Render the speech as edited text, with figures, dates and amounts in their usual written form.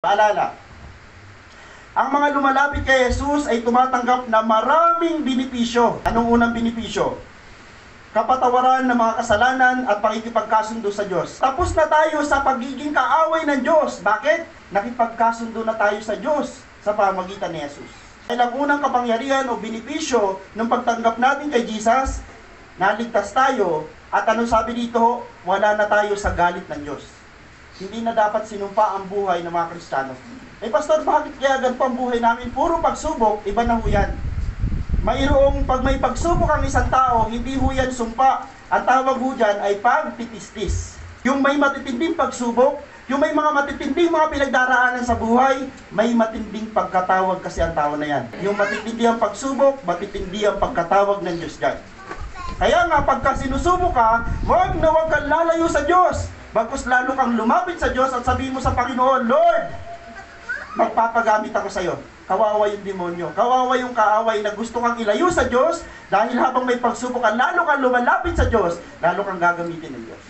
Paalala, ang mga lumalapit kay Jesus ay tumatanggap na maraming benepisyo. Anong unang benepisyo? Kapatawaran ng mga kasalanan at pakikipagkasundo sa Diyos. Tapos na tayo sa pagiging kaaway ng Diyos. Bakit? Nakipagkasundo na tayo sa Diyos sa pamagitan ni Jesus. Dahil ang unang kapangyarihan o benepisyo ng pagtanggap natin kay Jesus, naligtas tayo, at ano sabi dito? Wala na tayo sa galit ng Diyos. Hindi na dapat sinumpa ang buhay ng mga Kristiyano. Pastor, bakit kaya ganito ang buhay namin? Puro pagsubok, iba na ho yan. Mayroong pag may pagsubok ang isang tao, hindi ho yan sumpa. Ang tawag ho dyan ay pagtitistis. Yung may matitinding pagsubok, yung may mga matitinding mga pinagdaraanan sa buhay, may matinding pagkatawag kasi ang tao na yan. Yung matitindi ang pagsubok, matitindi ang pagkatawag ng Diyos dyan. Kaya nga, pagka sinusubok ka, huwag na huwag kang lalayo sa Diyos. Bagkus lalo kang lumapit sa Diyos at sabihin mo sa Panginoon, Lord, magpapagamit ako sa iyo. Kawawa yung demonyo. Kawawa yung kaaway na gusto kang ilayo sa Diyos dahil habang may pagsubok ka, lalo kang lumalapit sa Diyos, lalo kang gagamitin ng Diyos.